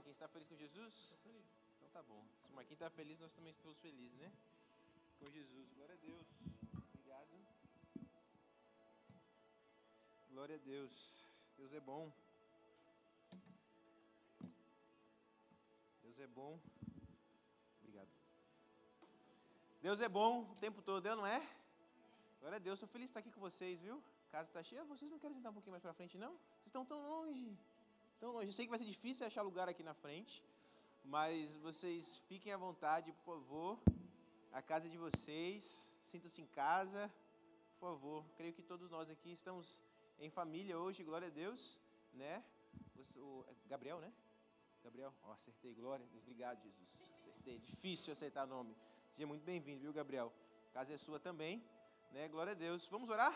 Marquinhos, está feliz com Jesus? Estou feliz. Então tá bom. Se o Marquinhos está feliz, nós também estamos felizes, né? Com Jesus. Glória a Deus. Obrigado. Glória a Deus. Deus é bom. Deus é bom. Obrigado. Deus é bom o tempo todo, não é? Glória a Deus. Estou feliz de estar aqui com vocês, viu? A casa está cheia. Vocês não querem sentar um pouquinho mais para frente, não? Vocês estão tão longe. Tão longe. Eu sei que vai ser difícil achar lugar aqui na frente, mas vocês fiquem à vontade, por favor. A casa é de vocês. Sintam-se em casa, por favor. Creio que todos nós aqui estamos em família hoje, glória a Deus, né? O Gabriel, né? Gabriel, acertei, glória a Deus, obrigado, Jesus. Acertei, difícil acertar nome. Seja muito bem-vindo, viu, Gabriel? A casa é sua também, né? Glória a Deus. Vamos orar?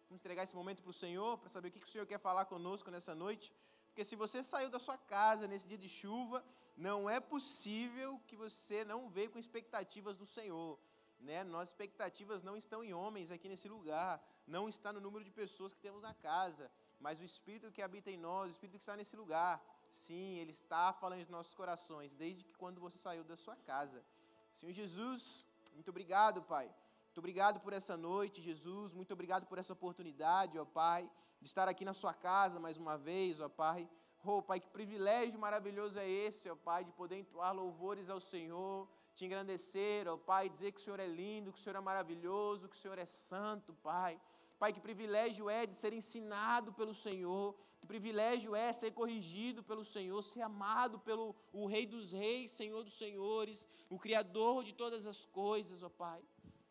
Vamos entregar esse momento para o Senhor, para saber o que o Senhor quer falar conosco nessa noite. Porque se você saiu da sua casa nesse dia de chuva, não é possível que você não veio com expectativas do Senhor, né? Nossas expectativas não estão em homens aqui nesse lugar, não está no número de pessoas que temos na casa, mas o Espírito que habita em nós, o Espírito que está nesse lugar, sim, Ele está falando de nossos corações, desde que quando você saiu da sua casa. Senhor Jesus, muito obrigado, Pai. Muito obrigado por essa noite, Jesus. Muito obrigado por essa oportunidade, ó Pai, de estar aqui na sua casa mais uma vez, ó Pai. Oh, Pai, que privilégio maravilhoso é esse, ó Pai, de poder entoar louvores ao Senhor, te engrandecer, ó Pai, dizer que o Senhor é lindo, que o Senhor é maravilhoso, que o Senhor é santo, Pai. Pai, que privilégio é de ser ensinado pelo Senhor, que privilégio é ser corrigido pelo Senhor, ser amado pelo o Rei dos Reis, Senhor dos Senhores, o Criador de todas as coisas, ó Pai.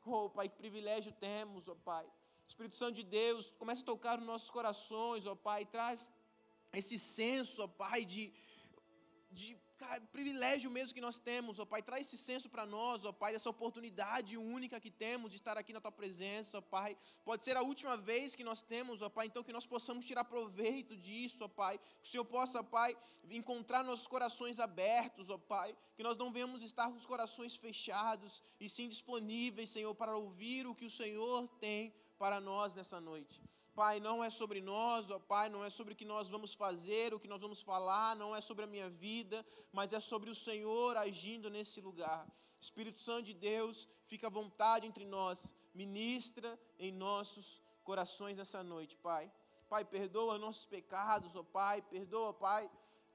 Oh, Pai, que privilégio temos, ó Pai. Espírito Santo de Deus, começa a tocar nos nossos corações, ó Pai, traz esse senso, ó Pai, de privilégio mesmo que nós temos, ó Pai, traz esse senso para nós, ó Pai, dessa oportunidade única que temos de estar aqui na Tua presença, ó Pai, pode ser a última vez que nós temos, ó Pai, então que nós possamos tirar proveito disso, ó Pai, que o Senhor possa, Pai, encontrar nossos corações abertos, ó Pai, que nós não venhamos estar com os corações fechados, e sim disponíveis, Senhor, para ouvir o que o Senhor tem para nós nessa noite. Pai, não é sobre nós, ó Pai, não é sobre o que nós vamos fazer, o que nós vamos falar, não é sobre a minha vida, mas é sobre o Senhor agindo nesse lugar. Espírito Santo de Deus, fica à vontade entre nós, ministra em nossos corações nessa noite, Pai. Pai, perdoa nossos pecados, ó Pai, perdoa, Pai,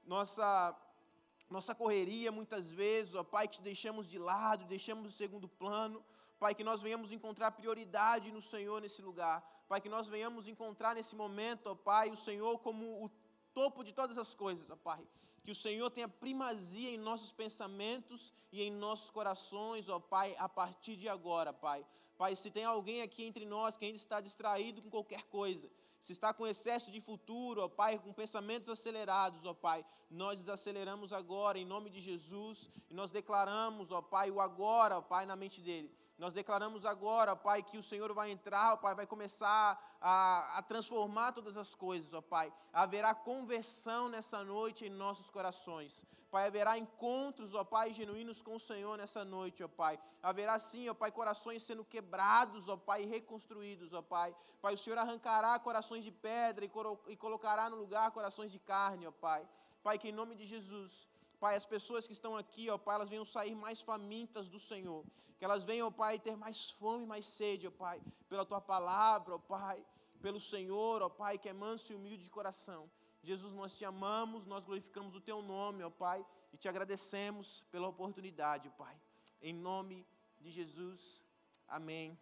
nossa correria muitas vezes, ó Pai, que te deixamos de lado, deixamos de segundo plano. Pai, que nós venhamos encontrar prioridade no Senhor nesse lugar. Pai, que nós venhamos encontrar nesse momento, ó Pai, o Senhor como o topo de todas as coisas, ó Pai. Que o Senhor tenha primazia em nossos pensamentos e em nossos corações, ó Pai, a partir de agora, Pai. Pai, se tem alguém aqui entre nós que ainda está distraído com qualquer coisa, se está com excesso de futuro, ó Pai, com pensamentos acelerados, ó Pai, nós desaceleramos agora, em nome de Jesus, e nós declaramos, ó Pai, o agora, ó Pai, na mente dele. Nós declaramos agora, ó Pai, que o Senhor vai entrar, ó Pai, vai começar a transformar todas as coisas, ó Pai. Haverá conversão nessa noite em nossos corações. Pai, haverá encontros, ó Pai, genuínos com o Senhor nessa noite, ó Pai. Haverá sim, ó Pai, corações sendo quebrados, ó Pai, e reconstruídos, ó Pai. Pai, o Senhor arrancará corações de pedra e colocará no lugar corações de carne, ó Pai. Pai, que em nome de Jesus, Pai, as pessoas que estão aqui, ó Pai, elas venham sair mais famintas do Senhor. Que elas venham, ó Pai, ter mais fome e mais sede, ó Pai, pela Tua palavra, ó Pai, pelo Senhor, ó Pai, que é manso e humilde de coração. Jesus, nós te amamos, nós glorificamos o Teu nome, ó Pai, e te agradecemos pela oportunidade, ó Pai. Em nome de Jesus, amém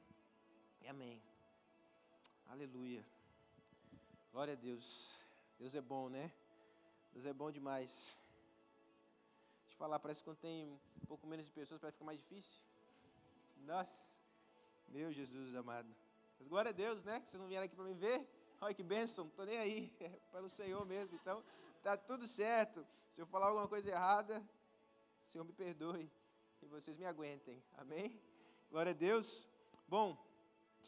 e amém. Aleluia. Glória a Deus. Deus é bom, né? Deus é bom demais. Deixa eu falar, parece que quando tem um pouco menos de pessoas, parece que fica mais difícil. Nossa, meu Jesus amado. Mas glória a Deus, né? Que vocês não vieram aqui para me ver. Olha que bênção, não estou nem aí. É para o Senhor mesmo. Então, tá tudo certo. Se eu falar alguma coisa errada, o Senhor me perdoe. E vocês me aguentem. Amém? Glória a Deus. Bom,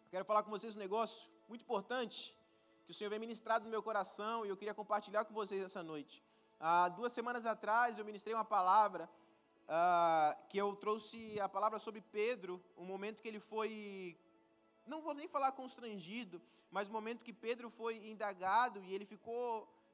quero falar com vocês um negócio muito importante que o Senhor vem ministrado no meu coração e eu queria compartilhar com vocês essa noite. Há 2 semanas atrás eu ministrei uma palavra que eu trouxe a palavra sobre Pedro, um momento que ele foi, não vou nem falar constrangido, mas o momento que Pedro foi indagado e ele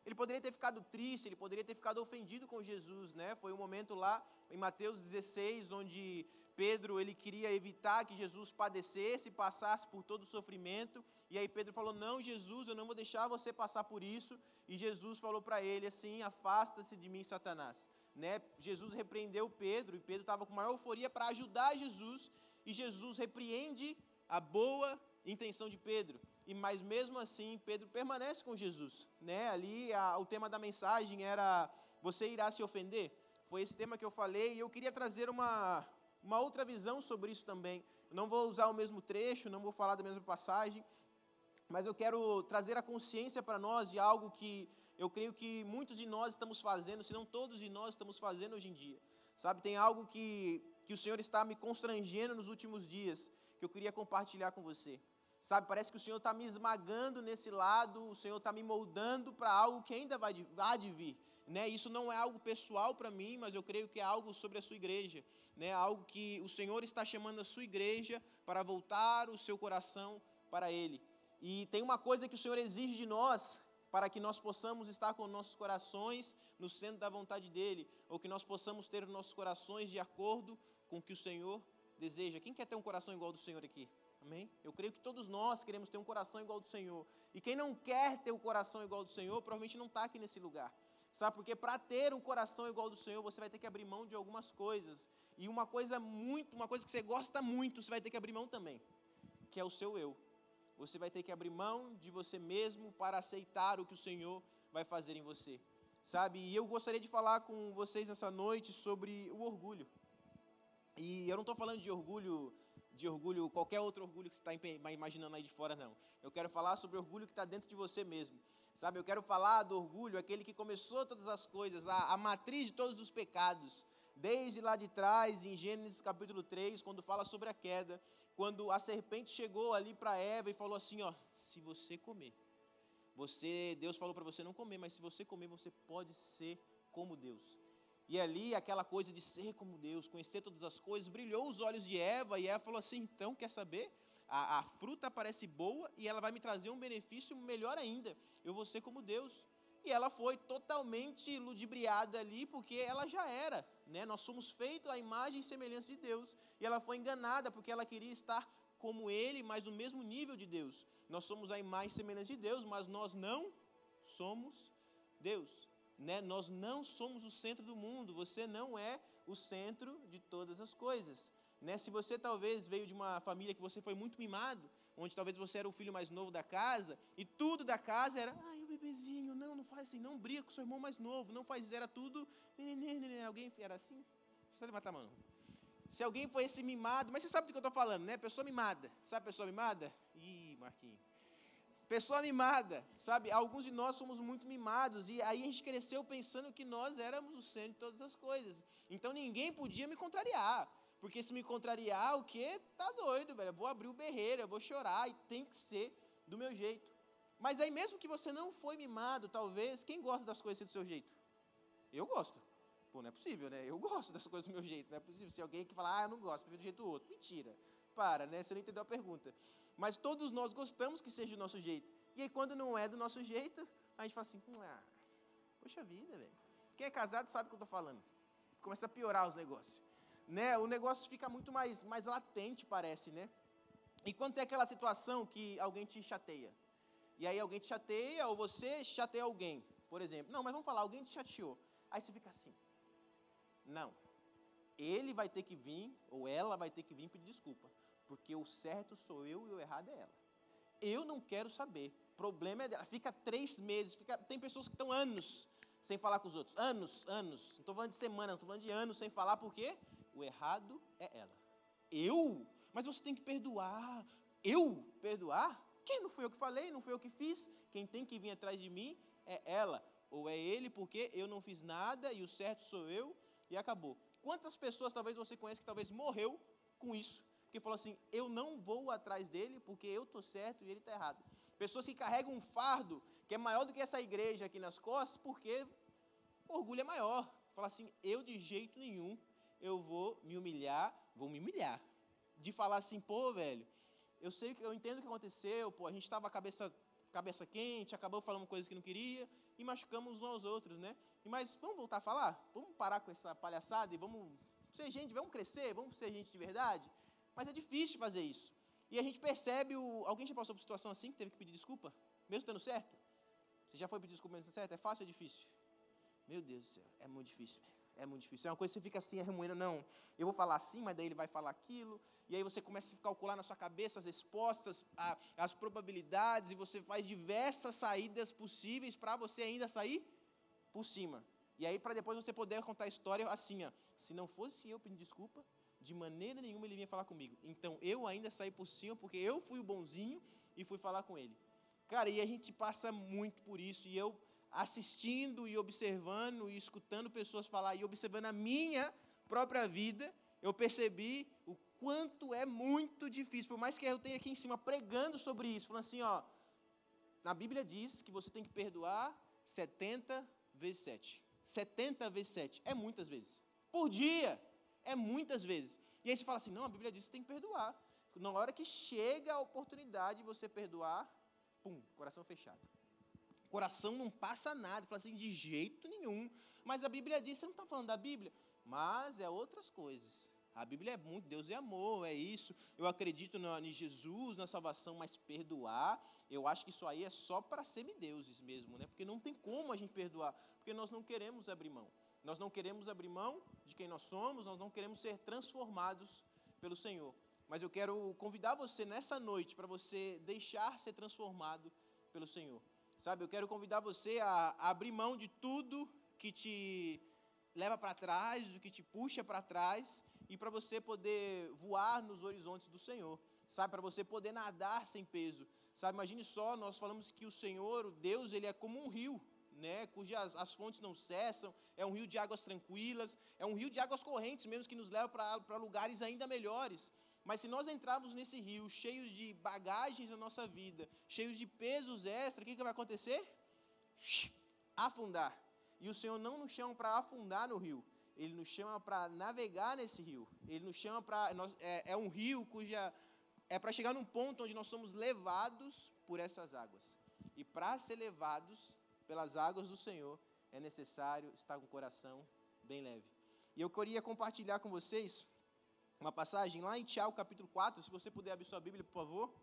Ele poderia ter ficado triste, ele poderia ter ficado ofendido com Jesus, né? Foi um momento lá em Mateus 16, onde Pedro, ele queria evitar que Jesus padecesse, passasse por todo o sofrimento, e aí Pedro falou, não, Jesus, eu não vou deixar você passar por isso, e Jesus falou para ele assim, afasta-se de mim, Satanás, né? Jesus repreendeu Pedro, e Pedro estava com maior euforia para ajudar Jesus, e Jesus repreende a boa intenção de Pedro, mas mesmo assim, Pedro permanece com Jesus, né? Ali, o tema da mensagem era, você irá se ofender? Foi esse tema que eu falei, e eu queria trazer uma outra visão sobre isso também. Eu não vou usar o mesmo trecho, não vou falar da mesma passagem, mas eu quero trazer a consciência para nós de algo que eu creio que muitos de nós estamos fazendo, se não todos de nós estamos fazendo hoje em dia. Sabe, tem algo que o Senhor está me constrangendo nos últimos dias, que eu queria compartilhar com você. Sabe, parece que o Senhor está me esmagando nesse lado, o Senhor está me moldando para algo que ainda vai de vir. Né? Isso não é algo pessoal para mim, mas eu creio que é algo sobre a sua igreja. Né? Algo que o Senhor está chamando a sua igreja para voltar o seu coração para Ele. E tem uma coisa que o Senhor exige de nós, para que nós possamos estar com nossos corações no centro da vontade dEle, ou que nós possamos ter os nossos corações de acordo com o que o Senhor deseja. Quem quer ter um coração igual ao do Senhor aqui? Amém? Eu creio que todos nós queremos ter um coração igual ao do Senhor. E quem não quer ter um coração igual ao do Senhor, provavelmente não está aqui nesse lugar. Sabe, porque para ter um coração igual ao do Senhor, você vai ter que abrir mão de algumas coisas. E uma coisa que você gosta muito, você vai ter que abrir mão também, que é o seu eu. Você vai ter que abrir mão de você mesmo para aceitar o que o Senhor vai fazer em você. Sabe, e eu gostaria de falar com vocês nessa noite sobre o orgulho. E eu não estou falando de orgulho, qualquer outro orgulho que você está imaginando aí de fora, não. Eu quero falar sobre o orgulho que está dentro de você mesmo. Sabe, eu quero falar do orgulho, aquele que começou todas as coisas, a matriz de todos os pecados. Desde lá de trás, em Gênesis capítulo 3, quando fala sobre a queda, quando a serpente chegou ali para Eva e falou assim, ó, se você comer, Deus falou para você não comer, mas se você comer, você pode ser como Deus. E ali, aquela coisa de ser como Deus, conhecer todas as coisas, brilhou os olhos de Eva, e Eva falou assim, então, quer saber? A fruta parece boa, e ela vai me trazer um benefício melhor ainda, eu vou ser como Deus. E ela foi totalmente ludibriada ali, porque ela já era, né? Nós somos feitos à imagem e semelhança de Deus, e ela foi enganada, porque ela queria estar como Ele, mas no mesmo nível de Deus. Nós somos a imagem e semelhança de Deus, mas nós não somos Deus. Né? Nós não somos o centro do mundo, você não é o centro de todas as coisas. Né? Se você talvez veio de uma família que você foi muito mimado, onde talvez você era o filho mais novo da casa, e tudo da casa era, ai, o bebezinho, não faz assim, não briga com o seu irmão mais novo, não faz isso, era tudo, alguém era assim? Precisa levantar a mão. Se alguém foi esse mimado, mas você sabe do que eu estou falando, né? Pessoa mimada, sabe pessoa mimada? Ih, Marquinhos. Pessoa mimada, sabe? Alguns de nós somos muito mimados, e aí a gente cresceu pensando que nós éramos o centro de todas as coisas. Então ninguém podia me contrariar, porque se me contrariar, o quê? Tá doido, velho, eu vou abrir o berreiro, eu vou chorar, e tem que ser do meu jeito. Mas aí mesmo que você não foi mimado, talvez, quem gosta das coisas do seu jeito? Eu gosto. Pô, não é possível, né? Eu gosto das coisas do meu jeito, não é possível. Se alguém que fala, eu não gosto, prefiro do jeito do outro. Mentira. Para, né? Você não entendeu a pergunta. Mas todos nós gostamos que seja do nosso jeito. E aí quando não é do nosso jeito, a gente fala assim, poxa vida, velho. Quem é casado sabe o que eu estou falando. Começa a piorar os negócios. Né? O negócio fica muito mais latente, parece, né? E quando tem aquela situação que alguém te chateia. E aí alguém te chateia, ou você chateia alguém, por exemplo. Não, mas vamos falar, alguém te chateou. Aí você fica assim, não, ele vai ter que vir, ou ela vai ter que vir pedir desculpa, porque o certo sou eu e o errado é ela. Eu não quero saber, problema é dela. Fica 3 meses, tem pessoas que estão anos sem falar com os outros, anos, não estou falando de semana, estou falando de anos sem falar, porque o errado é ela. Eu? Mas você tem que perdoar. Eu? Perdoar? Quem? Não foi eu que falei, não foi eu que fiz. Quem tem que vir atrás de mim é ela, ou é ele, porque eu não fiz nada e o certo sou eu, e acabou. Quantas pessoas talvez você conheça que talvez morreu com isso, porque falou assim, eu não vou atrás dele porque eu estou certo e ele está errado. Pessoas que carregam um fardo que é maior do que essa igreja aqui nas costas, porque o orgulho é maior. Fala assim, eu de jeito nenhum, eu vou me humilhar. De falar assim, pô, velho, eu entendo o que aconteceu, pô, a gente estava a cabeça cabeça quente, acabou falando coisas que não queria e machucamos uns aos outros, né? Mas vamos voltar a falar? Vamos parar com essa palhaçada e vamos ser gente, vamos crescer, vamos ser gente de verdade? Mas é difícil fazer isso. E a gente percebe, alguém já passou por situação assim, que teve que pedir desculpa, mesmo estando certo? Você já foi pedir desculpa mesmo estando certo? É fácil ou é difícil? Meu Deus do céu, é muito difícil, velho. É muito difícil. É uma coisa que você fica assim, remoendo, não, eu vou falar assim, mas daí ele vai falar aquilo, e aí você começa a calcular na sua cabeça as respostas, as probabilidades, e você faz diversas saídas possíveis para você ainda sair por cima. E aí, para depois você poder contar a história assim, ó, se não fosse eu pedir desculpa, de maneira nenhuma ele vinha falar comigo. Então, eu ainda saí por cima, porque eu fui o bonzinho e fui falar com ele. Cara, e a gente passa muito por isso, e eu assistindo e observando e escutando pessoas falar e observando a minha própria vida, eu percebi o quanto é muito difícil, por mais que eu tenha aqui em cima pregando sobre isso, falando assim, ó, na Bíblia diz que você tem que perdoar 70 vezes 7. 70 vezes 7 é muitas vezes. Por dia, é muitas vezes. E aí você fala assim, não, a Bíblia diz que você tem que perdoar. Na hora que chega a oportunidade de você perdoar, pum, coração fechado. Coração não passa nada, fala assim, de jeito nenhum. Mas a Bíblia diz, você não está falando da Bíblia, mas é outras coisas. A Bíblia é muito, Deus é amor, é isso. Eu acredito em Jesus, na salvação, mas perdoar, eu acho que isso aí é só para semideuses mesmo, né? Porque não tem como a gente perdoar, porque nós não queremos abrir mão. Nós não queremos abrir mão de quem nós somos, nós não queremos ser transformados pelo Senhor. Mas eu quero convidar você nessa noite para você deixar ser transformado pelo Senhor. Sabe, eu quero convidar você a abrir mão de tudo que te leva para trás, do que te puxa para trás, e para você poder voar nos horizontes do Senhor, sabe, para você poder nadar sem peso, sabe, imagine só, nós falamos que o Senhor, o Deus, ele é como um rio, né, cujas as fontes não cessam, é um rio de águas tranquilas, é um rio de águas correntes mesmo, que nos leva para lugares ainda melhores. Mas se nós entrarmos nesse rio cheios de bagagens na nossa vida, cheios de pesos extra, o que vai acontecer? Afundar. E o Senhor não nos chama para afundar no rio, Ele nos chama para navegar nesse rio. Ele nos chama para... É um rio cuja... É para chegar num ponto onde nós somos levados por essas águas. E para ser levados pelas águas do Senhor, é necessário estar com o coração bem leve. E eu queria compartilhar com vocês uma passagem lá em Tiago, capítulo 4, se você puder abrir sua Bíblia, por favor.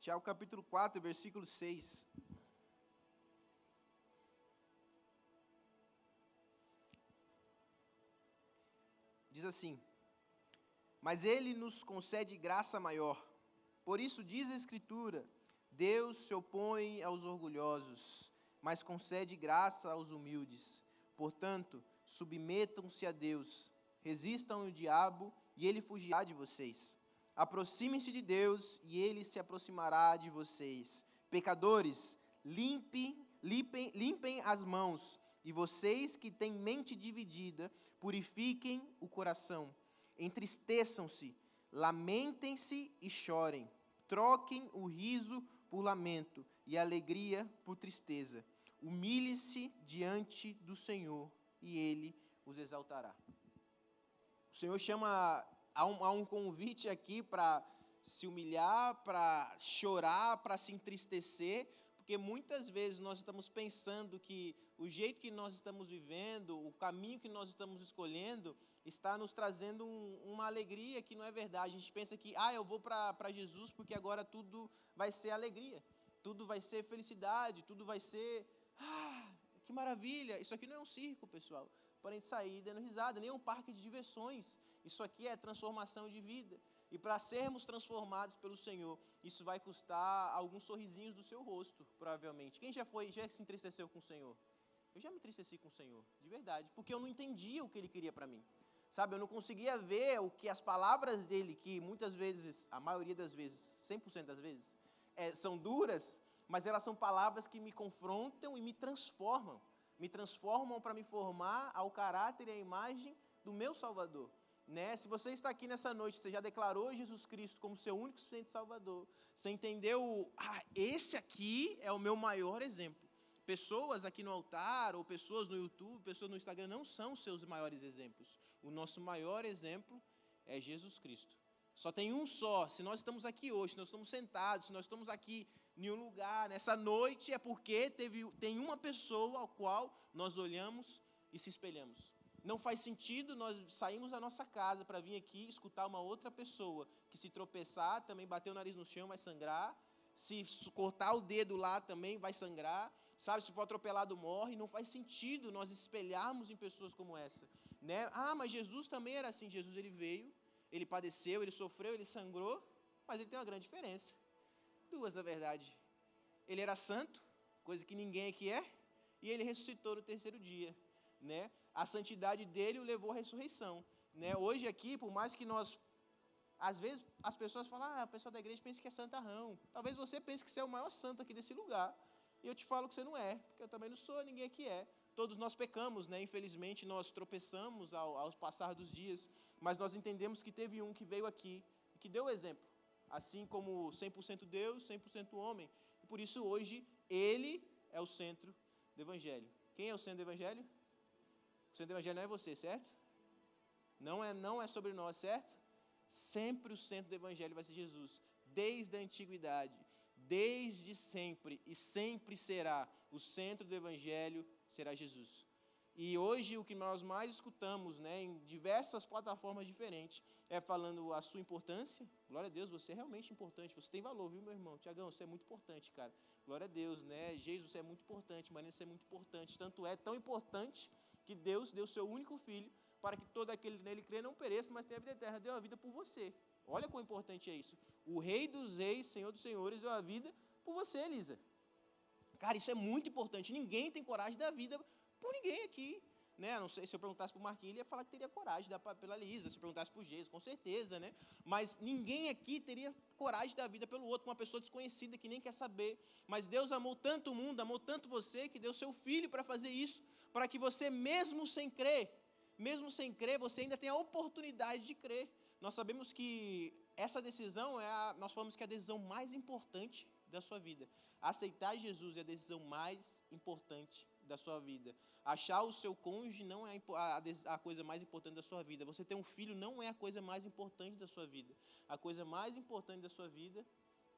Tiago, capítulo 4, versículo 6. Diz assim: mas Ele nos concede graça maior. Por isso diz a Escritura, Deus se opõe aos orgulhosos, mas concede graça aos humildes. Portanto, submetam-se a Deus, resistam ao diabo, e ele fugirá de vocês. Aproximem-se de Deus, e ele se aproximará de vocês. Pecadores, limpem as mãos, e vocês que têm mente dividida, purifiquem o coração. Entristeçam-se, lamentem-se e chorem. Troquem o riso por lamento e a alegria por tristeza. Humilhe-se diante do Senhor e Ele os exaltará. O Senhor chama há um convite aqui para se humilhar, para chorar, para se entristecer, porque muitas vezes nós estamos pensando que o jeito que nós estamos vivendo, o caminho que nós estamos escolhendo, está nos trazendo uma alegria que não é verdade. A gente pensa que, eu vou para Jesus porque agora tudo vai ser alegria, tudo vai ser felicidade, tudo vai ser, que maravilha. Isso aqui não é um circo, pessoal, para a gente sair dando risada, nem um parque de diversões. Isso aqui é transformação de vida. E para sermos transformados pelo Senhor, isso vai custar alguns sorrisinhos do seu rosto, provavelmente. Quem já se entristeceu com o Senhor? Eu já me entristeci com o Senhor, de verdade, porque eu não entendia o que Ele queria para mim. Sabe, eu não conseguia ver o que as palavras dEle, que muitas vezes, a maioria das vezes, 100% das vezes, são duras, mas elas são palavras que me confrontam e me transformam para me formar ao caráter e à imagem do meu Salvador. né? Se você está aqui nessa noite, você já declarou Jesus Cristo como seu único suficiente Salvador, você entendeu, esse aqui é o meu maior exemplo. Pessoas aqui no altar, ou pessoas no YouTube, pessoas no Instagram, não são os seus maiores exemplos. O nosso maior exemplo é Jesus Cristo. Só tem um só. Se nós estamos aqui hoje, se nós estamos sentados, se nós estamos aqui em um lugar, nessa noite, é porque tem uma pessoa ao qual nós olhamos e se espelhamos. Não faz sentido nós sairmos da nossa casa para vir aqui escutar uma outra pessoa que se tropeçar, também bater o nariz no chão, vai sangrar. Se cortar o dedo lá também vai sangrar. Sabe, se for atropelado, morre. Não faz sentido nós espelharmos em pessoas como essa, né? Mas Jesus também era assim. Jesus, ele veio, ele padeceu, ele sofreu, ele sangrou, mas ele tem uma grande diferença. Duas, na verdade. Ele era santo, coisa que ninguém aqui é, e ele ressuscitou no terceiro dia, né? A santidade dele o levou à ressurreição, né? Hoje aqui, por mais que nós, às vezes as pessoas falam, a pessoa da igreja pensa que é santarrão. Talvez você pense que você é o maior santo aqui desse lugar, e eu te falo que você não é, porque eu também não sou, ninguém aqui é. Todos nós pecamos, né? Infelizmente nós tropeçamos ao passar dos dias, mas nós entendemos que teve um que veio aqui, que deu o exemplo, assim como 100% Deus, 100% homem, e por isso hoje ele é o centro do Evangelho. Quem é o centro do Evangelho? O centro do Evangelho não é você, certo? Não é sobre nós, certo? Sempre o centro do Evangelho vai ser Jesus, desde a antiguidade, desde sempre, e sempre será. O centro do Evangelho será Jesus. E hoje o que nós mais escutamos, né, em diversas plataformas diferentes, é falando a sua importância. Glória a Deus, você é realmente importante, você tem valor, viu, meu irmão? Tiagão, você é muito importante, cara. Glória a Deus, né? Jesus, você é muito importante, Marina, você é muito importante. Tanto é tão importante que Deus deu seu único filho para que todo aquele nele crê não pereça, mas tenha a vida eterna. Deu a vida por você. Olha quão importante é isso. O Rei dos Reis, Senhor dos Senhores, deu a vida por você, Elisa. Cara, isso é muito importante. Ninguém tem coragem de dar vida por ninguém aqui, né? Não sei, se eu perguntasse para o Marquinhos, ele ia falar que teria coragem de dar pela Elisa. Se eu perguntasse para o Jesus, com certeza, né? Mas ninguém aqui teria coragem de dar vida pelo outro, uma pessoa desconhecida que nem quer saber. Mas Deus amou tanto o mundo, amou tanto você, que deu seu filho para fazer isso, para que você, mesmo sem crer, você ainda tenha a oportunidade de crer. Nós sabemos que essa decisão nós falamos que é a decisão mais importante da sua vida. Aceitar Jesus é a decisão mais importante da sua vida. Achar o seu cônjuge não é a coisa mais importante da sua vida. Você ter um filho não é a coisa mais importante da sua vida. A coisa mais importante da sua vida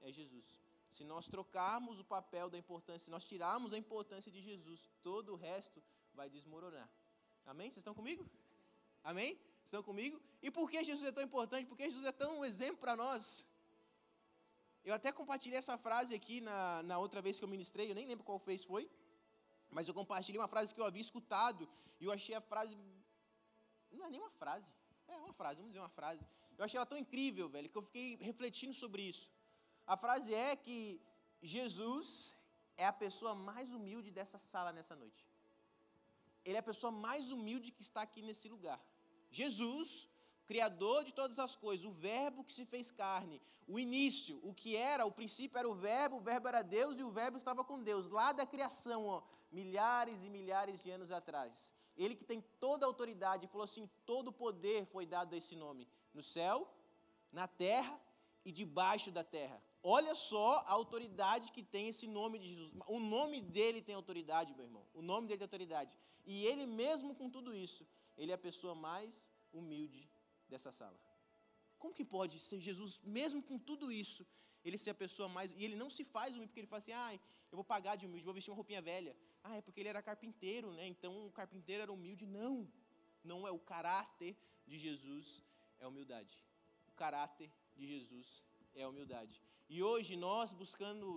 é Jesus. Se nós trocarmos o papel da importância, se nós tirarmos a importância de Jesus, todo o resto vai desmoronar. Amém? Vocês estão comigo? Amém? Estão comigo? E por que Jesus é tão importante? Porque Jesus é tão um exemplo para nós. Eu até compartilhei essa frase aqui na outra vez que eu ministrei, eu nem lembro qual vez foi, mas eu compartilhei uma frase que eu havia escutado, e eu achei a frase, não é nem uma frase, é uma frase, vamos dizer uma frase. Eu achei ela tão incrível, velho, que eu fiquei refletindo sobre isso. A frase é que Jesus é a pessoa mais humilde dessa sala nessa noite. Ele é a pessoa mais humilde que está aqui nesse lugar. Jesus, Criador de todas as coisas, o verbo que se fez carne, o início, o que era, o princípio era o verbo era Deus e o verbo estava com Deus, lá da criação, milhares e milhares de anos atrás. Ele que tem toda a autoridade, falou assim, todo poder foi dado a esse nome, no céu, na terra e debaixo da terra. Olha só a autoridade que tem esse nome de Jesus. O nome dele tem autoridade, meu irmão. O nome dele tem autoridade. E ele mesmo com tudo isso, ele é a pessoa mais humilde dessa sala. Como que pode ser Jesus, mesmo com tudo isso, ele ser a pessoa mais... E ele não se faz humilde porque ele fala assim, eu vou pagar de humilde, vou vestir uma roupinha velha. É porque ele era carpinteiro, né? Então o carpinteiro era humilde. Não é. O caráter de Jesus é a humildade. O caráter de Jesus é a humildade. E hoje nós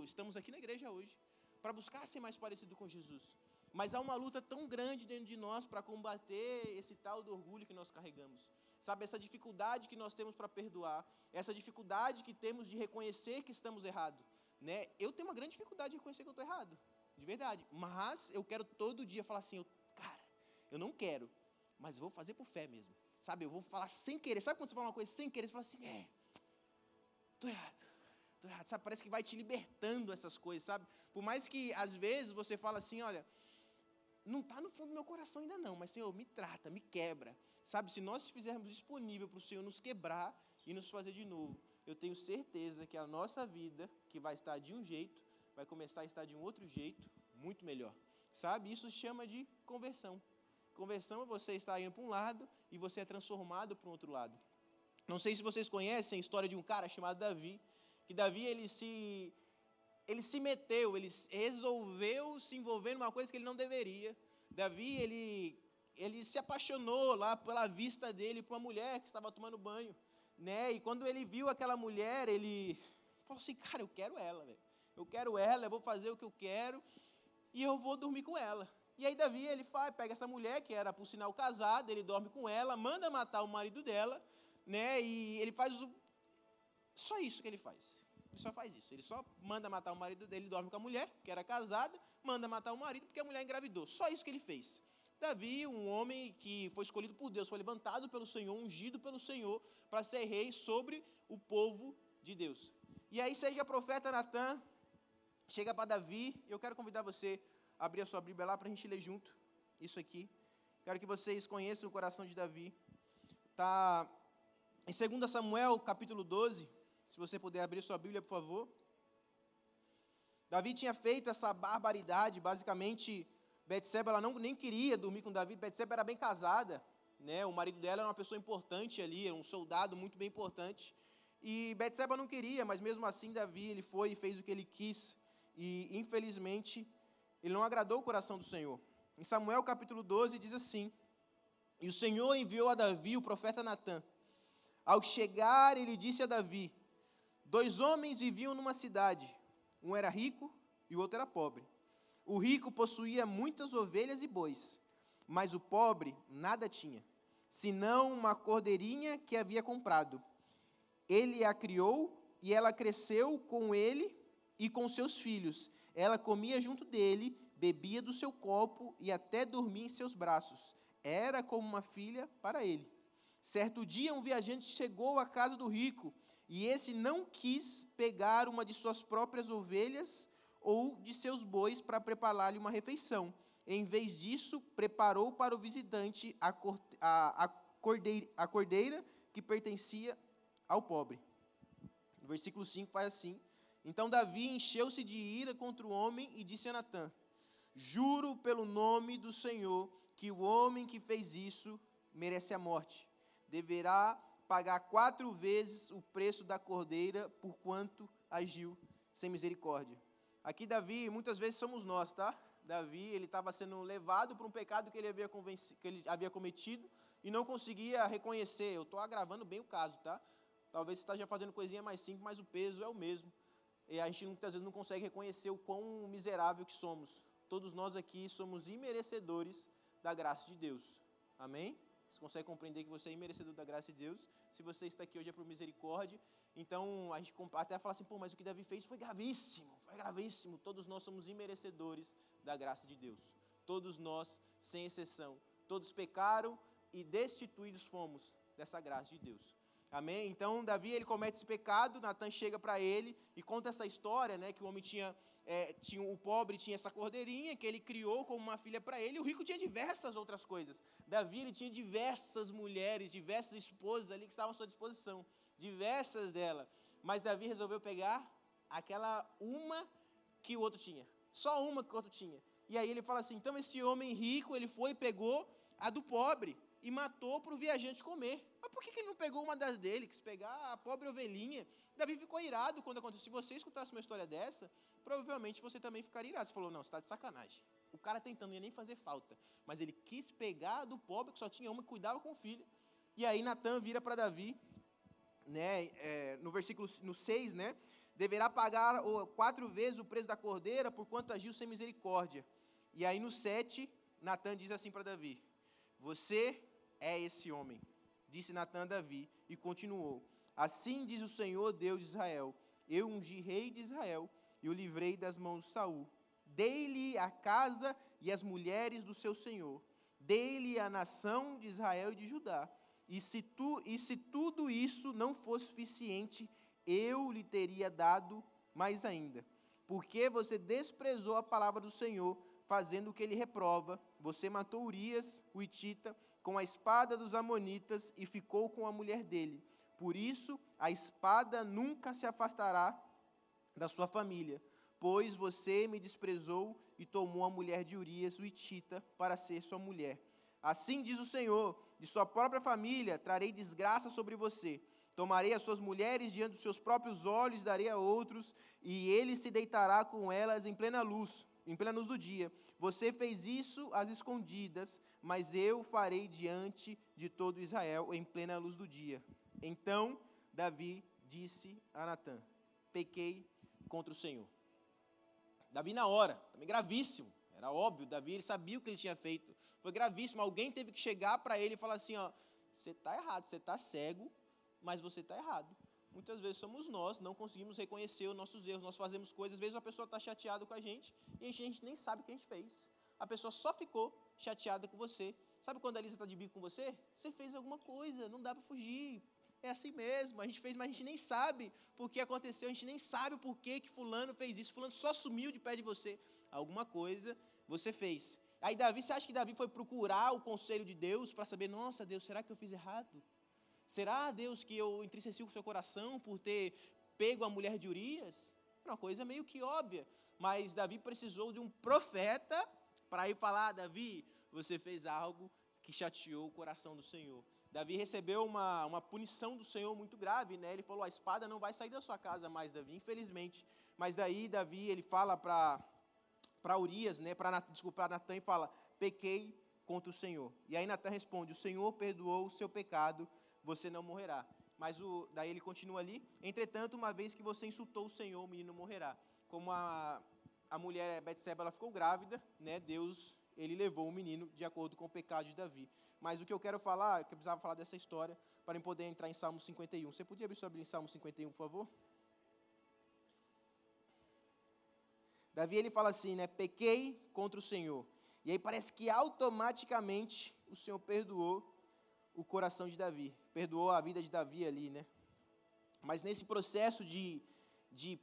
estamos aqui na igreja hoje, para buscar ser mais parecido com Jesus. Mas há uma luta tão grande dentro de nós para combater esse tal do orgulho que nós carregamos. Sabe, essa dificuldade que nós temos para perdoar, essa dificuldade que temos de reconhecer que estamos errados, né? Eu tenho uma grande dificuldade de reconhecer que eu estou errado, de verdade. Mas eu quero todo dia falar assim, cara, eu não quero, mas eu vou fazer por fé mesmo. Sabe, eu vou falar sem querer. Sabe quando você fala uma coisa sem querer, você fala assim, estou errado. Sabe, parece que vai te libertando essas coisas, sabe? Por mais que, às vezes, você fala assim, olha, não está no fundo do meu coração ainda não, mas, Senhor, me trata, me quebra. Sabe, se nós fizermos disponível para o Senhor nos quebrar e nos fazer de novo, eu tenho certeza que a nossa vida, que vai estar de um jeito, vai começar a estar de um outro jeito, muito melhor. Sabe, isso se chama de conversão. Conversão é você estar indo para um lado e você é transformado para o outro lado. Não sei se vocês conhecem a história de um cara chamado Davi, que Davi, ele se meteu, ele resolveu se envolver numa coisa que ele não deveria. Davi, ele se apaixonou lá pela vista dele por uma mulher que estava tomando banho, né? E quando ele viu aquela mulher, ele falou assim, cara, eu quero ela, velho. Eu quero ela, eu vou fazer o que eu quero e eu vou dormir com ela. E aí Davi, ele pega essa mulher, que era por sinal casada, ele dorme com ela, manda matar o marido dela, né? E ele faz só isso que ele faz. Ele só faz isso. Ele só manda matar o marido dele, dorme com a mulher, que era casada, manda matar o marido porque a mulher engravidou. Só isso que ele fez. Davi, um homem que foi escolhido por Deus, foi levantado pelo Senhor, ungido pelo Senhor, para ser rei sobre o povo de Deus. E aí chega o profeta Natan, chega para Davi, e eu quero convidar você a abrir a sua Bíblia lá para a gente ler junto isso aqui. Quero que vocês conheçam o coração de Davi. Está em 2 Samuel, capítulo 12, se você puder abrir sua Bíblia, por favor. Davi tinha feito essa barbaridade, basicamente, Betseba, ela nem queria dormir com Davi, Betseba era bem casada, né? O marido dela era uma pessoa importante ali, era um soldado muito bem importante, e Betseba não queria, mas mesmo assim Davi, ele foi e fez o que ele quis, e infelizmente, ele não agradou o coração do Senhor. Em Samuel capítulo 12 diz assim, e o Senhor enviou a Davi o profeta Natan. Ao chegar, ele disse a Davi, 2 homens viviam numa cidade, um era rico e o outro era pobre. O rico possuía muitas ovelhas e bois, mas o pobre nada tinha, senão uma cordeirinha que havia comprado. Ele a criou e ela cresceu com ele e com seus filhos. Ela comia junto dele, bebia do seu copo e até dormia em seus braços. Era como uma filha para ele. Certo dia, um viajante chegou à casa do rico, e esse não quis pegar uma de suas próprias ovelhas ou de seus bois para preparar-lhe uma refeição. Em vez disso, preparou para o visitante a cordeira que pertencia ao pobre. O versículo 5 faz assim, então Davi encheu-se de ira contra o homem e disse a Natan, juro pelo nome do Senhor que o homem que fez isso merece a morte. Deverá pagar 4 vezes o preço da cordeira por quanto agiu sem misericórdia. Aqui Davi, muitas vezes somos nós, tá? Davi, ele estava sendo levado por um pecado que ele havia cometido e não conseguia reconhecer. Eu estou agravando bem o caso, tá? Talvez você esteja fazendo coisinha mais simples, mas o peso é o mesmo. E a gente muitas vezes não consegue reconhecer o quão miserável que somos. Todos nós aqui somos imerecedores da graça de Deus. Amém? Você consegue compreender que você é imerecedor da graça de Deus? Se você está aqui hoje é por misericórdia. Então, a gente até fala assim, pô, mas o que Davi fez foi gravíssimo, foi gravíssimo. Todos nós somos imerecedores da graça de Deus. Todos nós, sem exceção. Todos pecaram e destituídos fomos dessa graça de Deus. Amém? Então, Davi, ele comete esse pecado, Natan chega para ele e conta essa história, né, que o homem o pobre tinha essa cordeirinha que ele criou como uma filha para ele, e o rico tinha diversas outras coisas. Davi, ele tinha diversas mulheres, diversas esposas ali que estavam à sua disposição, diversas delas, mas Davi resolveu pegar aquela uma que o outro tinha, só uma que o outro tinha. E aí ele fala assim, então esse homem rico, ele foi e pegou a do pobre, e matou para o viajante comer. Mas por que ele não pegou uma das dele, quis pegar a pobre ovelhinha? Davi ficou irado quando aconteceu. Se você escutasse uma história dessa, provavelmente você também ficaria irado. Você falou, não, você está de sacanagem. O cara tentando, não ia nem fazer falta. Mas ele quis pegar a do pobre, que só tinha uma, que cuidava com o filho. E aí Natan vira para Davi, né, no versículo 6, né, deverá pagar 4 vezes o preço da cordeira, por quanto agiu sem misericórdia. E aí no 7, Natan diz assim para Davi, você é esse homem, disse Natan a Davi, e continuou, assim diz o Senhor Deus de Israel, eu ungi rei de Israel, e o livrei das mãos de Saul, dei-lhe a casa e as mulheres do seu senhor, dei-lhe a nação de Israel e de Judá, e se tudo isso não fosse suficiente, eu lhe teria dado mais ainda, porque você desprezou a palavra do Senhor, fazendo o que ele reprova. Você matou Urias, o hitita, com a espada dos amonitas e ficou com a mulher dele. Por isso, a espada nunca se afastará da sua família, pois você me desprezou e tomou a mulher de Urias, o hitita, para ser sua mulher. Assim diz o Senhor, de sua própria família trarei desgraça sobre você. Tomarei as suas mulheres diante dos seus próprios olhos, darei a outros, e ele se deitará com elas em plena luz do dia. Você fez isso às escondidas, mas eu farei diante de todo Israel em plena luz do dia. Então Davi disse a Natã: pequei contra o Senhor. Davi na hora, também gravíssimo, era óbvio, Davi ele sabia o que ele tinha feito, foi gravíssimo, alguém teve que chegar para ele e falar assim, ó, você está errado, você está cego, mas você está errado. Muitas vezes somos nós, não conseguimos reconhecer os nossos erros, nós fazemos coisas, às vezes a pessoa está chateada com a gente, e a gente nem sabe o que a gente fez, a pessoa só ficou chateada com você. Sabe quando a Elisa está de bico com você? Você fez alguma coisa, não dá para fugir, é assim mesmo, a gente fez, mas a gente nem sabe por que aconteceu, a gente nem sabe por que fulano fez isso, fulano só sumiu de pé de você, alguma coisa você fez. Aí Davi, você acha que Davi foi procurar o conselho de Deus para saber, nossa Deus, será que eu fiz errado? Será, Deus, que eu entristeci o seu coração por ter pego a mulher de Urias? É uma coisa meio que óbvia, mas Davi precisou de um profeta para ir falar, Davi, você fez algo que chateou o coração do Senhor. Davi recebeu uma punição do Senhor muito grave, né? Ele falou, a espada não vai sair da sua casa mais, Davi, infelizmente. Mas daí Davi, ele fala para Urias, né? Para Natã e fala, pequei contra o Senhor. E aí Natã responde, o Senhor perdoou o seu pecado, você não morrerá. Mas daí ele continua ali, entretanto, uma vez que você insultou o Senhor, o menino morrerá. Como a mulher Betseba, ela ficou grávida, né? Deus, ele levou o menino de acordo com o pecado de Davi. Mas o que eu quero falar, que eu precisava falar dessa história, para poder entrar em Salmo 51. Você podia abrir sua Bíblia em Salmo 51, por favor? Davi, ele fala assim, né? Pequei contra o Senhor. E aí parece que automaticamente o Senhor perdoou o coração de Davi. Perdoou a vida de Davi ali, né? Mas nesse processo de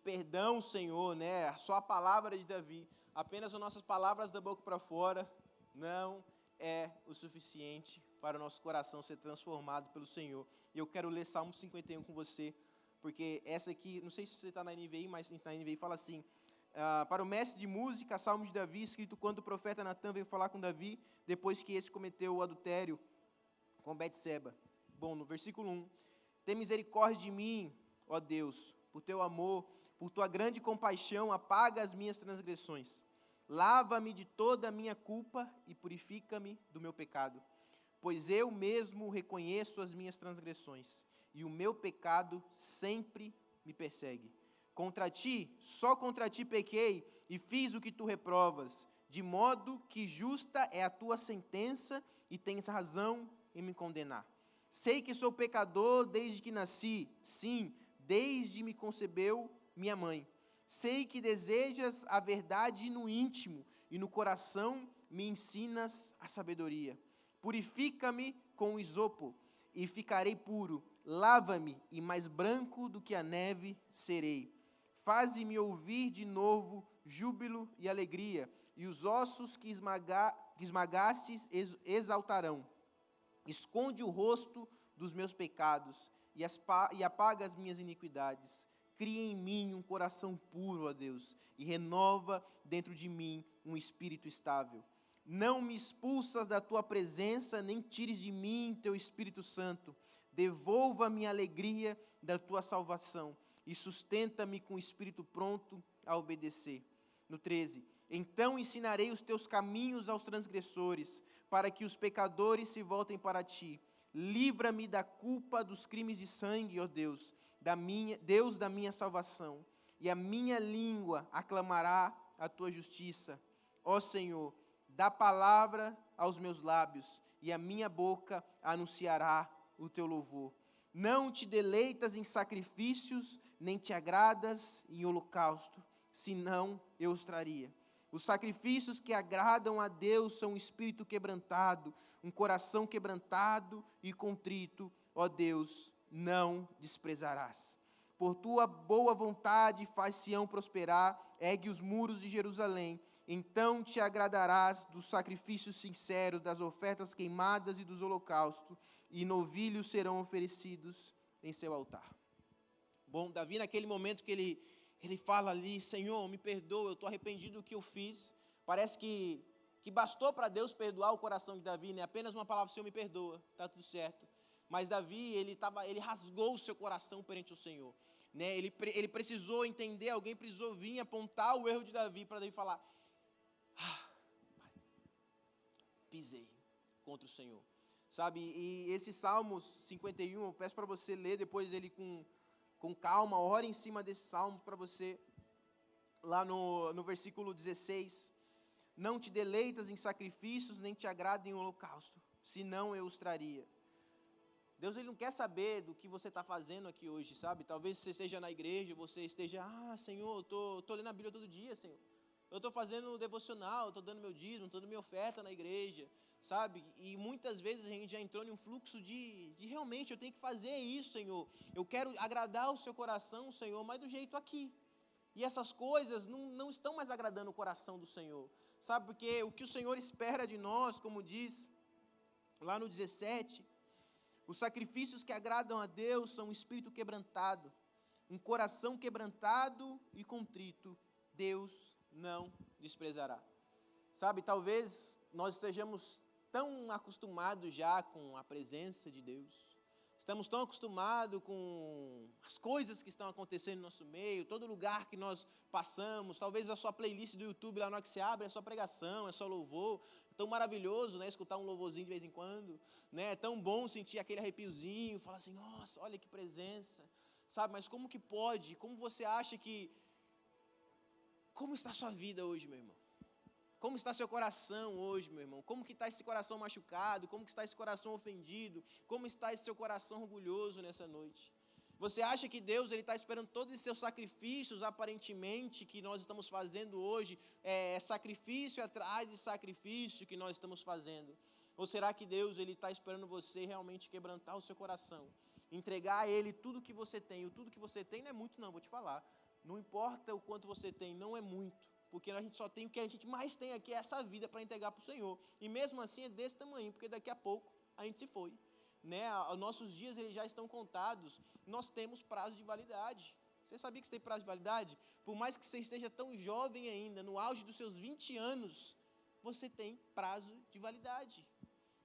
perdão, Senhor, né? Só a palavra de Davi, apenas as nossas palavras da boca para fora, não é o suficiente para o nosso coração ser transformado pelo Senhor. E eu quero ler Salmo 51 com você, porque essa aqui, não sei se você está na NVI, mas na NVI fala assim, para o mestre de música, Salmo de Davi, escrito quando o profeta Natã veio falar com Davi, depois que esse cometeu o adultério com Betseba. Bom, no versículo 1, tem misericórdia de mim, ó Deus, por teu amor, por tua grande compaixão, apaga as minhas transgressões. Lava-me de toda a minha culpa e purifica-me do meu pecado. Pois eu mesmo reconheço as minhas transgressões, e o meu pecado sempre me persegue. Contra ti, só contra ti pequei, e fiz o que tu reprovas, de modo que justa é a tua sentença, e tens razão em me condenar. Sei que sou pecador desde que nasci, sim, desde me concebeu minha mãe. Sei que desejas a verdade no íntimo e no coração me ensinas a sabedoria. Purifica-me com o isopo e ficarei puro. Lava-me e mais branco do que a neve serei. Faze-me ouvir de novo júbilo e alegria, e os ossos que esmagastes exaltarão. Esconde o rosto dos meus pecados e apaga as minhas iniquidades. Cria em mim um coração puro, ó Deus, e renova dentro de mim um espírito estável. Não me expulsas da tua presença, nem tires de mim teu Espírito Santo. Devolva-me a alegria da tua salvação e sustenta-me com o espírito pronto a obedecer. No 13, então ensinarei os teus caminhos aos transgressores, para que os pecadores se voltem para ti. Livra-me da culpa dos crimes de sangue, ó Deus, Deus da minha salvação, e a minha língua aclamará a tua justiça. Ó Senhor, dá palavra aos meus lábios, e a minha boca anunciará o teu louvor. Não te deleitas em sacrifícios, nem te agradas em holocausto, senão eu os traria. Os sacrifícios que agradam a Deus são um espírito quebrantado, um coração quebrantado e contrito, ó Deus, não desprezarás. Por tua boa vontade faz Sião prosperar, ergue os muros de Jerusalém, Então te agradarás dos sacrifícios sinceros, das ofertas queimadas e dos holocaustos, e novilhos serão oferecidos em seu altar. Bom, Davi, naquele momento que ele fala ali, Senhor, me perdoa, eu estou arrependido do que eu fiz. Parece que bastou para Deus perdoar o coração de Davi, né? Apenas uma palavra, Senhor, me perdoa, está tudo certo. Mas Davi, ele rasgou o seu coração perante o Senhor, né? Ele precisou entender, alguém precisou vir apontar o erro de Davi, para Davi falar, pisei contra o Senhor, sabe? E esse Salmos 51, eu peço para você ler depois ele com calma, ore em cima desse salmo para você, lá no versículo 16, não te deleitas em sacrifícios, nem te agrada em holocausto, senão eu os traria. Deus, Ele não quer saber do que você está fazendo aqui hoje, sabe? Talvez você esteja na igreja, você esteja, Senhor, eu estou lendo a Bíblia todo dia, Senhor. Eu estou fazendo devocional, estou dando meu dízimo, estou dando minha oferta na igreja, sabe? E muitas vezes a gente já entrou em um fluxo de realmente, eu tenho que fazer isso, Senhor. Eu quero agradar o seu coração, Senhor, mas do jeito aqui. E essas coisas não estão mais agradando o coração do Senhor, sabe? Porque o que o Senhor espera de nós, como diz lá no 17, os sacrifícios que agradam a Deus são um espírito quebrantado, um coração quebrantado e contrito, Deus não desprezará. Sabe, talvez nós estejamos tão acostumados já com a presença de Deus, estamos tão acostumados com as coisas que estão acontecendo no nosso meio, todo lugar que nós passamos, talvez a sua playlist do YouTube, lá na hora que você abre, é só pregação, é só louvor, é tão maravilhoso, né, escutar um louvorzinho de vez em quando, né, é tão bom sentir aquele arrepiozinho, falar assim, nossa, olha que presença, sabe, mas como que pode, como você acha que, como está a sua vida hoje, meu irmão? Como está seu coração hoje, meu irmão? Como que está esse coração machucado? Como que está esse coração ofendido? Como está esse seu coração orgulhoso nessa noite? Você acha que Deus está esperando todos os seus sacrifícios, aparentemente, que nós estamos fazendo hoje, sacrifício atrás de sacrifício que nós estamos fazendo? Ou será que Deus está esperando você realmente quebrantar o seu coração, entregar a Ele tudo que você tem? O tudo que você tem não é muito não, vou te falar. Não importa o quanto você tem, não é muito. Porque a gente só tem o que a gente mais tem aqui, é essa vida para entregar para o Senhor. E mesmo assim é desse tamanho, porque daqui a pouco a gente se foi. Né? Os nossos dias eles já estão contados, nós temos prazo de validade. Você sabia que você tem prazo de validade? Por mais que você esteja tão jovem ainda, no auge dos seus 20 anos, você tem prazo de validade.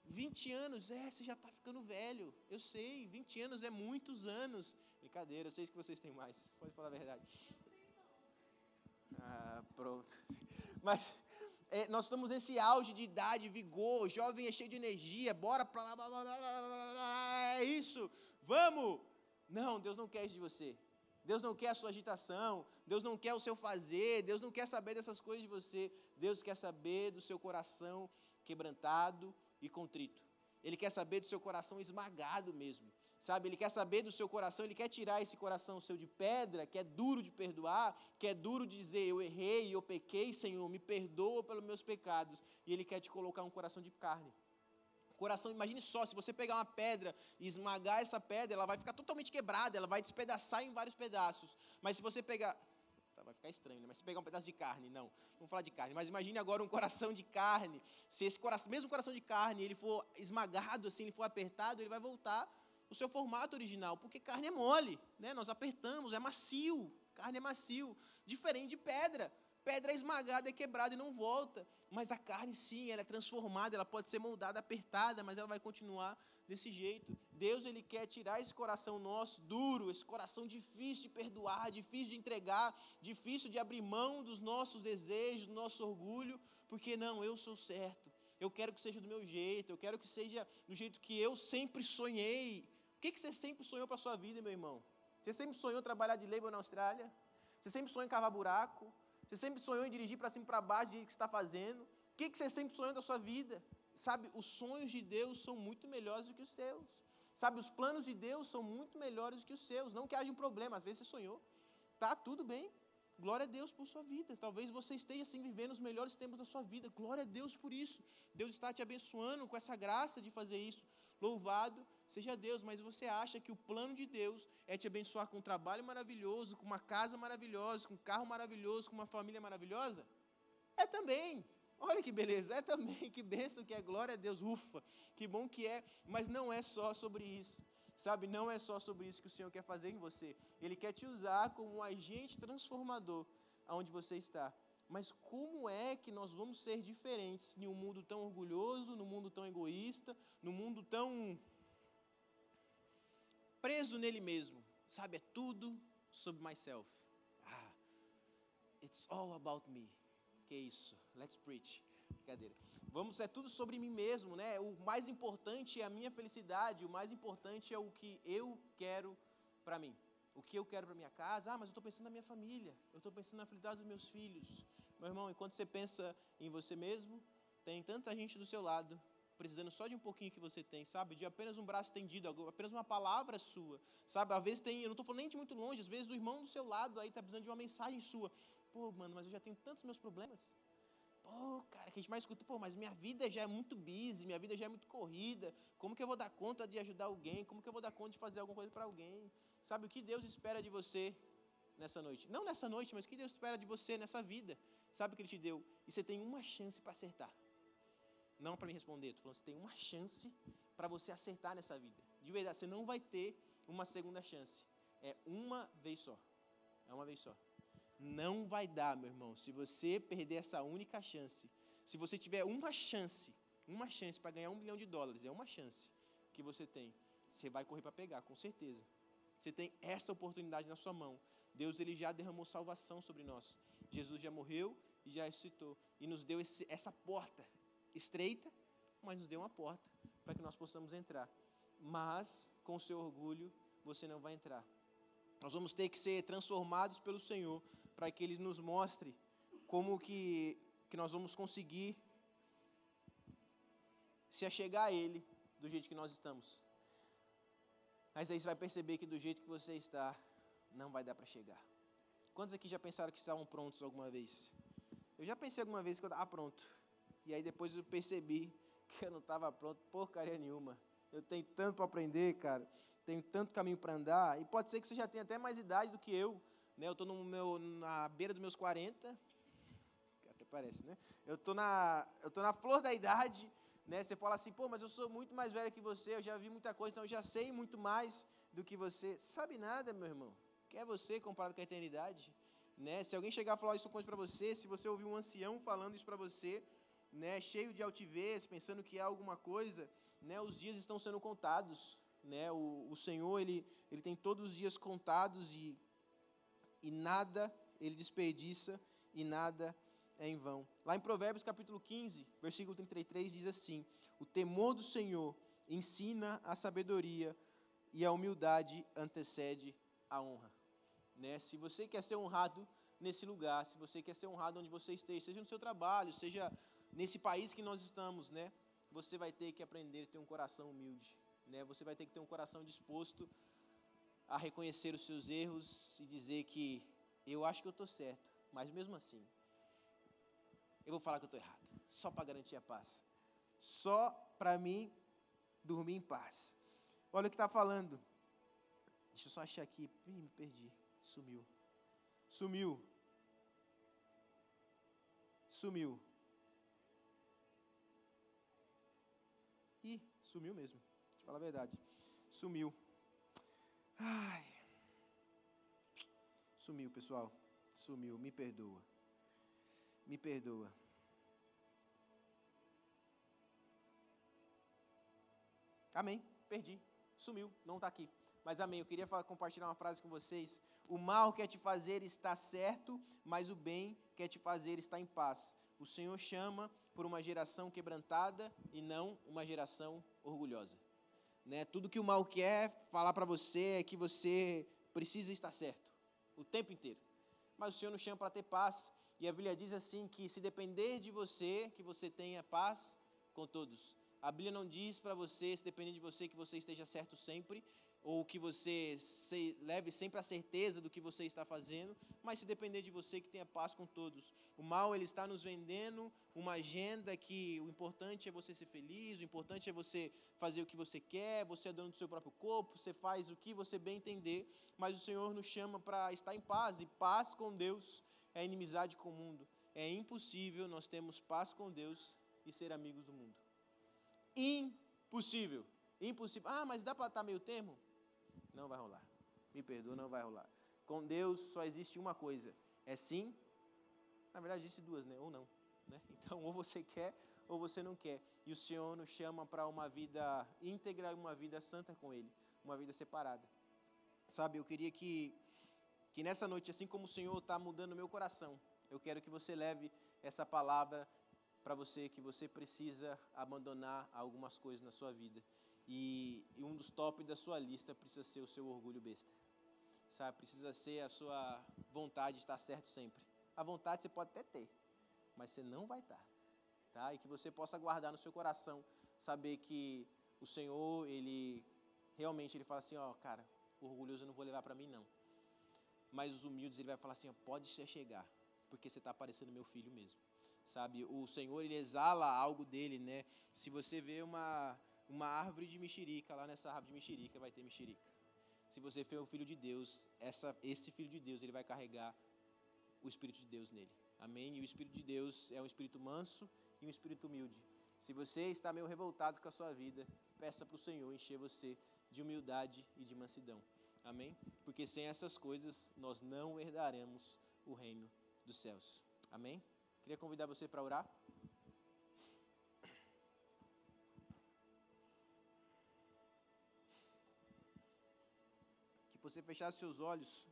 20 anos, você já está ficando velho, eu sei, 20 anos é muitos anos. Brincadeira, eu sei que vocês têm mais, pode falar a verdade. Pronto. Mas nós estamos nesse auge de idade, vigor, jovem é cheio de energia, bora pra lá, blá, blá, blá, blá, é isso, vamos! Não, Deus não quer isso de você. Deus não quer a sua agitação, Deus não quer o seu fazer, Deus não quer saber dessas coisas de você. Deus quer saber do seu coração quebrantado e contrito. Ele quer saber do seu coração esmagado mesmo. Sabe, Ele quer saber do seu coração, Ele quer tirar esse coração seu de pedra, que é duro de perdoar, que é duro de dizer, eu errei, eu pequei, Senhor, me perdoa pelos meus pecados. E Ele quer te colocar um coração de carne. Coração, imagine só, se você pegar uma pedra e esmagar essa pedra, ela vai ficar totalmente quebrada, ela vai despedaçar em vários pedaços. Mas se você pegar... vai ficar estranho, né? Mas se pegar um pedaço de carne, não, vamos falar de carne, mas imagine agora um coração de carne, se esse coração, mesmo coração de carne, ele for esmagado assim, ele for apertado, ele vai voltar o seu formato original, porque carne é mole, né? Nós apertamos, é macio, carne é macio, diferente de pedra. Pedra é esmagada, é quebrada e não volta, mas a carne sim, ela é transformada, ela pode ser moldada, apertada, mas ela vai continuar desse jeito. Deus, Ele quer tirar esse coração nosso duro, esse coração difícil de perdoar, difícil de entregar, difícil de abrir mão dos nossos desejos, do nosso orgulho, porque não, eu sou certo, eu quero que seja do meu jeito, eu quero que seja do jeito que eu sempre sonhei. O que você sempre sonhou para a sua vida, meu irmão? Você sempre sonhou trabalhar de labor na Austrália? Você sempre sonhou em cavar buraco? Você sempre sonhou em dirigir para cima e para baixo do que você está fazendo? O que você sempre sonhou da sua vida? Sabe, os sonhos de Deus são muito melhores do que os seus. Sabe, os planos de Deus são muito melhores do que os seus. Não que haja um problema, às vezes você sonhou. Tá, tudo bem. Glória a Deus por sua vida. Talvez você esteja assim vivendo os melhores tempos da sua vida. Glória a Deus por isso. Deus está te abençoando com essa graça de fazer isso. Louvado seja Deus, mas você acha que o plano de Deus é te abençoar com um trabalho maravilhoso, com uma casa maravilhosa, com um carro maravilhoso, com uma família maravilhosa? É também. Olha que beleza, é também, que bênção que é, glória a Deus, ufa, que bom que é, mas não é só sobre isso, sabe, não é só sobre isso que o Senhor quer fazer em você, Ele quer te usar como um agente transformador, aonde você está, mas como é que nós vamos ser diferentes em um mundo tão orgulhoso, num mundo tão egoísta, num mundo tão preso nele mesmo, sabe, é tudo sobre myself, it's all about me. Que isso, let's preach, brincadeira, é tudo sobre mim mesmo, né, o mais importante é a minha felicidade, o mais importante é o que eu quero para mim, o que eu quero para minha casa, mas eu estou pensando na minha família, eu estou pensando na felicidade dos meus filhos, meu irmão, enquanto você pensa em você mesmo, tem tanta gente do seu lado, precisando só de um pouquinho que você tem, sabe, de apenas um braço estendido, apenas uma palavra sua, sabe, às vezes eu não estou falando nem de muito longe, às vezes o irmão do seu lado aí está precisando de uma mensagem sua, pô, mano, mas eu já tenho tantos meus problemas. Pô, cara, que a gente mais escuta, pô, mas minha vida já é muito busy, minha vida já é muito corrida. Como que eu vou dar conta de ajudar alguém? Como que eu vou dar conta de fazer alguma coisa para alguém? Sabe o que Deus espera de você nessa noite? Não nessa noite, mas o que Deus espera de você nessa vida? Sabe o que Ele te deu? E você tem uma chance para acertar. Não para me responder, estou falando, você tem uma chance para você acertar nessa vida. De verdade, você não vai ter uma segunda chance. É uma vez só. É uma vez só. Não vai dar, meu irmão, se você perder essa única chance. Se você tiver uma chance para ganhar $1 milhão, é uma chance que você tem. Você vai correr para pegar, com certeza. Você tem essa oportunidade na sua mão. Deus, Ele já derramou salvação sobre nós. Jesus já morreu e já ressuscitou. E nos deu essa porta estreita, mas nos deu uma porta para que nós possamos entrar. Mas, com o seu orgulho, você não vai entrar. Nós vamos ter que ser transformados pelo Senhor, para que Ele nos mostre como que nós vamos conseguir se achegar a Ele do jeito que nós estamos. Mas aí você vai perceber que do jeito que você está, não vai dar para chegar. Quantos aqui já pensaram que estavam prontos alguma vez? Eu já pensei alguma vez que eu estava pronto. E aí depois eu percebi que eu não estava pronto porcaria nenhuma. Eu tenho tanto para aprender, cara. Tenho tanto caminho para andar. E pode ser que você já tenha até mais idade do que eu. Né? Eu estou na beira dos meus 40. Até parece, né? Eu estou na flor da idade. Né? Você fala assim, pô, mas eu sou muito mais velho que você. Eu já vi muita coisa, então eu já sei muito mais do que você. Sabe nada, meu irmão. Quem é você comparado com a eternidade? Né? Se alguém chegar a falar isso coisa para você, se você ouvir um ancião falando isso para você, né, cheio de altivez, pensando que é alguma coisa, né, os dias estão sendo contados, né, o Senhor, ele tem todos os dias contados e nada ele desperdiça e nada é em vão. Lá em Provérbios capítulo 15, versículo 33, diz assim, o temor do Senhor ensina a sabedoria e a humildade antecede a honra. Né? Se você quer ser honrado nesse lugar, se você quer ser honrado onde você esteja, seja no seu trabalho, seja nesse país que nós estamos, né? Você vai ter que aprender a ter um coração humilde, né? Você vai ter que ter um coração disposto a reconhecer os seus erros e dizer que eu acho que eu estou certo, mas mesmo assim, eu vou falar que eu estou errado, só para garantir a paz, só para mim dormir em paz. Olha o que está falando. Deixa eu só achar aqui. Me perdi. Sumiu. Ih, sumiu mesmo. Deixa eu falar a verdade. Sumiu. Ai. Sumiu, pessoal. Sumiu. Me perdoa. Amém. Perdi. Sumiu. Não está aqui. Mas amém, eu queria compartilhar uma frase com vocês. O mal quer te fazer estar certo, mas o bem quer te fazer estar em paz. O Senhor chama por uma geração quebrantada e não uma geração orgulhosa. Né? Tudo que o mal quer falar para você é que você precisa estar certo, o tempo inteiro. Mas o Senhor nos chama para ter paz. E a Bíblia diz assim, que se depender de você, que você tenha paz com todos. A Bíblia não diz para você, se depender de você, que você esteja certo sempre, ou que você leve sempre a certeza do que você está fazendo, mas se depender de você, que tenha paz com todos. O mal, ele está nos vendendo uma agenda que o importante é você ser feliz, o importante é você fazer o que você quer, você é dono do seu próprio corpo, você faz o que você bem entender, mas o Senhor nos chama para estar em paz, e paz com Deus é inimizade com o mundo. é impossível nós termos paz com Deus e ser amigos do mundo. Impossível. Impossível. Ah, mas dá para estar meio termo? Não vai rolar. Me perdoa, não vai rolar. Com Deus só existe uma coisa. É sim. Na verdade, existe duas, né? Ou não. Né? Então, ou você quer, ou você não quer. E o Senhor nos chama para uma vida íntegra, uma vida santa com Ele. Uma vida separada. Sabe, eu queria que nessa noite, assim como o Senhor está mudando o meu coração, eu quero que você leve essa palavra para você, que você precisa abandonar algumas coisas na sua vida. E um dos top da sua lista precisa ser o seu orgulho besta. Sabe, precisa ser a sua vontade de estar certo sempre. A vontade você pode até ter, mas você não vai estar. Tá? E que você possa guardar no seu coração, saber que o Senhor, Ele realmente Ele fala assim, ó, cara, o orgulhoso eu não vou levar para mim não. Mas os humildes Ele vai falar assim, ó, pode se chegar, porque você está parecendo meu filho mesmo. Sabe, o Senhor, Ele exala algo dele, né? Se você vê uma árvore de mexerica, lá nessa árvore de mexerica vai ter mexerica. Se você for um filho de Deus, esse filho de Deus, ele vai carregar o Espírito de Deus nele. Amém? E o Espírito de Deus é um Espírito manso e um Espírito humilde. Se você está meio revoltado com a sua vida, peça para o Senhor encher você de humildade e de mansidão. Amém? Porque sem essas coisas, nós não herdaremos o reino dos céus. Amém? Queria convidar você para orar. Que você fechasse seus olhos.